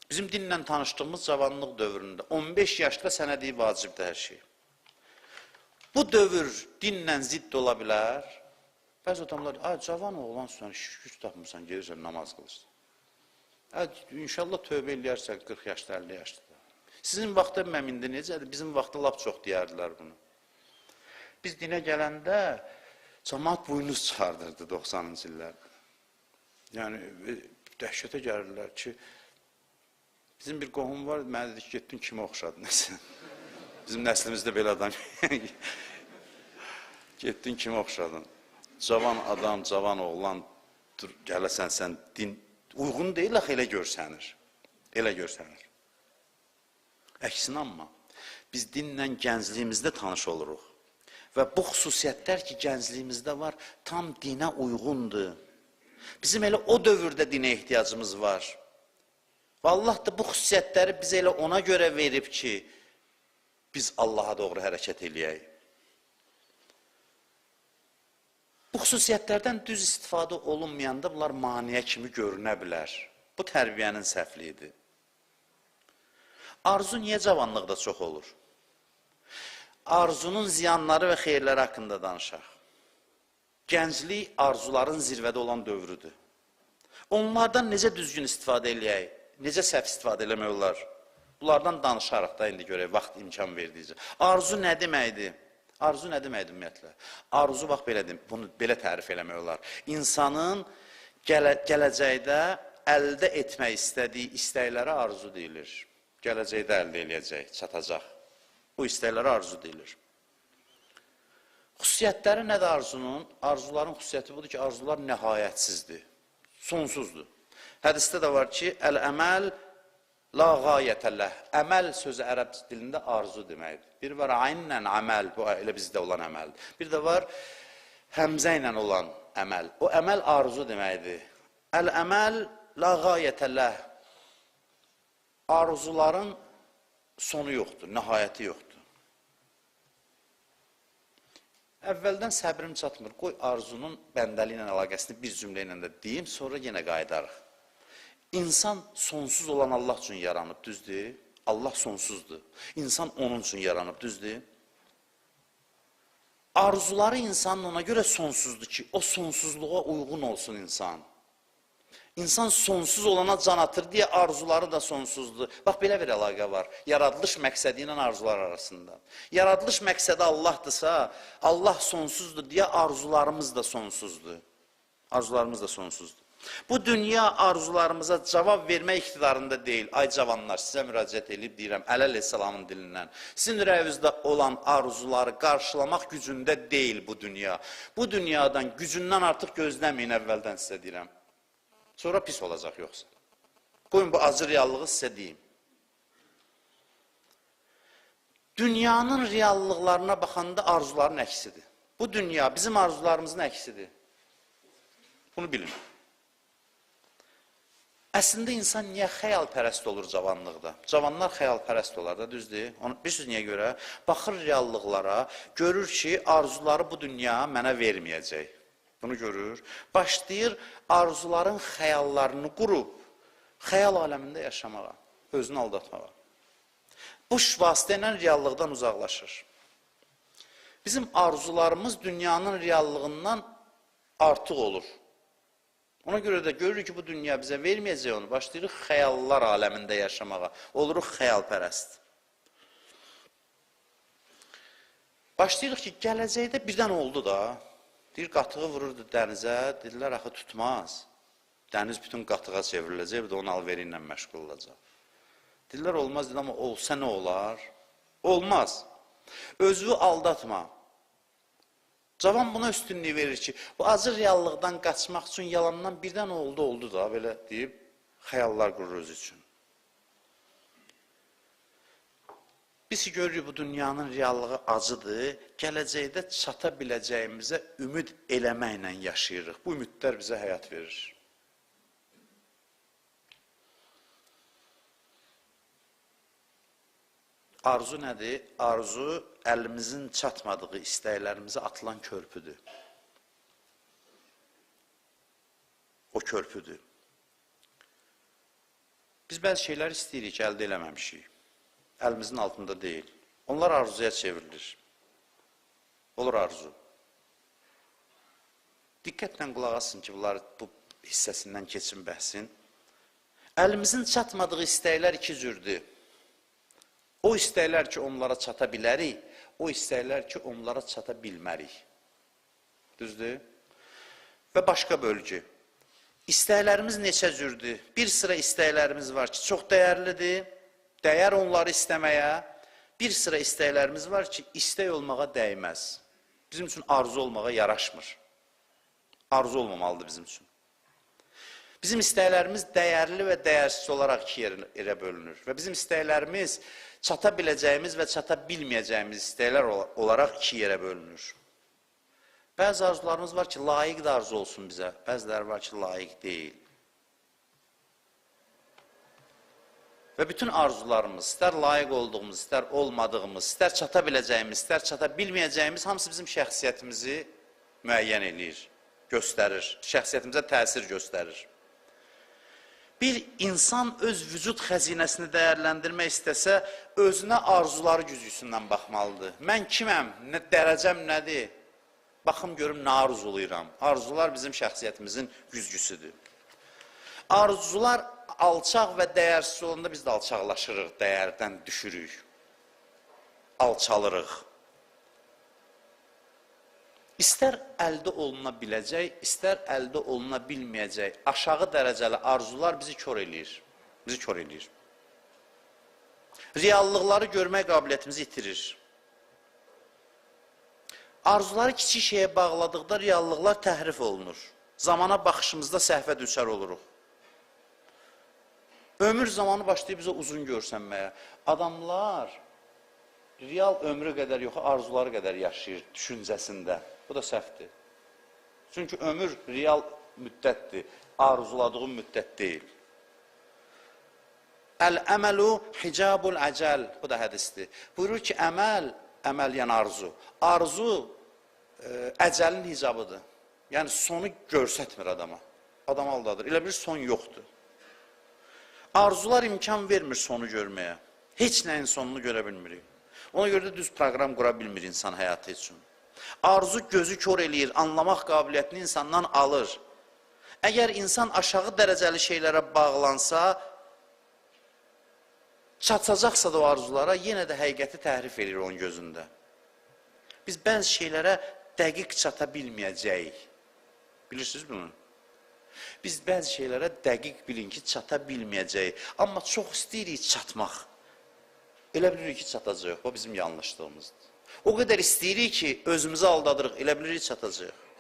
Bizim dinlə tanışdığımız cavanlıq dövründə 15 yaşda sənə deyib vacibdir hər şey. Bu dövr dinlə zidd ola bilər. Bəzi adamlar, cavan oğlansan, şükür tapmırsan, gelirsən, namaz qılırsan. İnşallah tövbə eləyərsən 40 yaşda, 50 yaşda. Sizin vaxtda məmində necədir? Bizim vaxtda lap çox deyərdilər bunu. Biz dinə gələndə cəmaat buynuz çıxardırdı 90-cı illərdə. Yəni, dəhşətə gəlirdilər ki, bizim bir qohum var, mənə dedik, getdin kimi oxşadı nəsə. Bizim nəslimizdə belə adam. Getdin kimi oxşadın. Cavan adam, cavan oğlan, gələsən sən, din uyğun deyil, axı elə görsənir. Elə görsənir. Əksinə amma, biz dinlə gəncliyimizdə tanış oluruq. Və bu xüsusiyyətlər ki, gəncliyimizdə var, tam dinə uyğundur. Bizim elə o dövrdə dinə ehtiyacımız var. Və Allah da bu xüsusiyyətləri bizə elə ona görə verib ki, biz Allaha doğru hərəkət eləyək. Bu xüsusiyyətlərdən düz istifadə olunmayanda bunlar maniyə kimi görünə bilər. Bu tərbiyənin səhvliyidir. Arzu niyə cavanlıqda çox olur? Arzunun ziyanları və xeyirləri haqqında danışaq. Gənclik arzuların zirvədə olan dövrüdür. Onlardan necə düzgün istifadə eləyək, necə səhv istifadə eləmək olar? Bunlardan danışarıq da indi görək, vaxt imkan verdikcə. Arzu nə deməkdir? Arzu nə deməkdir ümumiyyətlə? Arzu, bax belədir, bunu belə tərif eləmək olar. İnsanın gələcəkdə əldə etmək istədiyi istəklərə arzu deyilir. Gələcəkdə əldə eləyəcək, çatacaq. Bu istəklərə arzu deyilir. Xüsusiyyətləri nədir arzunun? Arzuların xüsusiyyəti budur ki, arzular nəhayətsizdir, sonsuzdur. Hədisdə də var ki, əl-əməl la qayətəlləh. Əməl sözü ərəb dilində arzu deməkdir. Bir var aynlə əməl, bu elə bizdə olan əməldir. Bir də var həmzə ilə olan əməl. O əməl arzu deməkdir. Əl-əməl la qayətəlləh. Arzuların sonu yoxdur, nəhayəti yoxdur. Əvvəldən səbrim çatmır. Qoy arzunun bəndəli ilə əlaqəsini bir cümlə ilə də deyim, sonra yenə qayıdarıq. İnsan sonsuz olan Allah üçün yaranıb, düzdür? Allah sonsuzdur. İnsan onun üçün yaranıb, düzdür? Arzuları insanın ona görə sonsuzdur ki, o sonsuzluğa uyğun olsun insan. İnsan sonsuz olana can atır deyə arzuları da sonsuzdur. Bax, belə bir əlaqə var. Yaradılış məqsədi ilə arzular arasında. Yaradılış məqsədi Allahdırsa, Allah sonsuzdur deyə arzularımız da sonsuzdur. Arzularımız da sonsuzdur. Bu dünya arzularımıza cavab vermək iqtidarında deyil. Ay cavanlar, sizə müraciət edib deyirəm, Əli əleyhissalamın dilindən. Sizin ürəyinizdə olan arzuları qarşılamaq gücündə deyil bu dünya. Bu dünyadan gücündən artıq gözləməyin, əvvəldən sizə deyirəm. Sonra pis olacaq yoxsa. Qoyun, bu acı reallığı sizə deyim. Dünyanın reallıqlarına baxanda arzuların əksidir. Bu dünya bizim arzularımızın əksidir. Bunu bilin. Əslində insan niyə xəyalpərəst olur cavanlıqda? Cavanlar xəyalpərəst olar da, düzdür? Bilirsiniz niyə görə? Baxır reallıqlara, görür ki, arzuları bu dünya mənə verməyəcək. Bunu görür. Başlayır arzuların xəyallarını qurub, xəyal aləmində yaşamağa, özünü aldatmağa. Bu vasitə ilə reallıqdan uzaqlaşır. Bizim arzularımız dünyanın reallığından artıq olur. Ona görə də görürük ki, bu dünya bizə verməyəcək onu. Başlayırıq xəyallar aləmində yaşamağa. Oluruq xəyalpərəst. Başlayırıq ki, gələcəkdə birdən oldu da. Deyir, qatığı vururdu dənizə. Dedilər, axı tutmaz. Dəniz bütün qatığa çevriləcək, bir də onun alveri ilə məşğul olacaq. Dedilər, olmaz, dedi, amma olsa nə olar? Olmaz. Özünü aldatma. Cavan buna üstünlüyü verir ki, bu acı reallıqdan qaçmaq üçün yalandan birdən oldu da, belə deyib, xəyallar qurur özü üçün. Biz görürük, bu dünyanın reallığı acıdır, gələcəkdə çata biləcəyimizə ümid eləməklə yaşayırıq. Bu ümidlər bizə həyat verir. Arzu nədir? Arzu, əlimizin çatmadığı istəklərimizə atılan körpüdür. O körpüdür. Biz Biz bəzi şeylər istəyirik, əldə eləməmişik. Əlimizin altında deyil. Onlar arzuya çevrilir. Olur arzu. Diqqətlə qulaq asın ki, bunlar bu hissəsindən keçin bəhsin. Əlimizin çatmadığı istəklər iki cürdür. O istəklər ki, onlara çata bilərik, o istəklər ki, onlara çata bilmərik. Düzdür? Və başqa bölgü. İstəklərimiz neçə cürdür? Bir sıra istəklərimiz var ki, çox dəyərlidir, dəyər onları istəməyə. Bir sıra istəklərimiz var ki, istək olmağa dəyməz. Bizim üçün arzu olmağa yaraşmır. Arzu olmamalıdır bizim üçün. Bizim istəklərimiz dəyərli və dəyərsiz olaraq iki yerə bölünür. Və bizim istəklərimiz çata biləcəyimiz və çata bilməyəcəyimiz istəklər olaraq iki yerə bölünür. Bəzi arzularımız var ki, layiq da arzu olsun bizə. Bəziləri var ki, layiq deyil. Və bütün arzularımız, istər layiq olduğumuz, istər olmadığımız, istər çata biləcəyimiz, istər çata bilməyəcəyimiz, hamısı bizim şəxsiyyətimizi müəyyən edir, göstərir, şəxsiyyətimizə təsir göstərir. Bir insan öz vücud xəzinəsini dəyərləndirmək istəsə, özünə arzuları güzgüsündən baxmalıdır. Mən kiməm, dərəcəm nədir? Baxım görüm, nə arzuluyuram. Arzular bizim şəxsiyyətimizin güzgüsüdür. Arzular alçaq və dəyərsiz olanda biz də alçaqlaşırıq, dəyərdən düşürük, alçalırıq. İstər əldə oluna biləcək, istər əldə oluna bilməyəcək aşağı dərəcəli arzular bizi kör eləyir. Bizi kör eləyir. Reallıqları görmək qabiliyyətimizi itirir. Arzuları kiçik şeyə bağladıqda reallıqlar təhrif olunur. Zamana baxışımızda səhvə düşər oluruq. Ömür zamanı başlayıb bizə uzun görsənməyə. Adamlar real ömrü qədər yox, arzuları qədər yaşayır düşüncəsində. Bu da səhvdir. Çünki ömür real müddətdir, arzuladığım müddət deyil. Əl-əməlu hicabul əcəl, bu da hədisdir. Buyurur ki, əməl yəni arzu. Arzu əcəlin hicabıdır. Yəni sonu görsətmir adama. Adam aldadır. Elə bir son yoxdur. Arzular imkan vermir sonu görməyə. Heç nəyin sonunu görə bilmirik. Ona görə də düz proqram qura bilmir insan həyatı üçün. Arzu gözü kör eləyir, anlamaq qabiliyyətini insandan alır. Əgər insan aşağı dərəcəli şeylərə bağlansa, çatacaqsa da o arzulara, yenə də həqiqəti təhrif edir onun gözündə. Biz bəzi şeylərə dəqiq çata bilməyəcəyik. Bilirsiniz bunu? Biz bəzi şeylərə dəqiq bilin ki, çata bilməyəcəyik. Amma çox istəyirik çatmaq. Elə bilirik ki, çatacaq. O bizim yanlışlığımızdır. O qədər istəyirik ki, özümüzü aldadırıq. Elə bilirik çatacaq.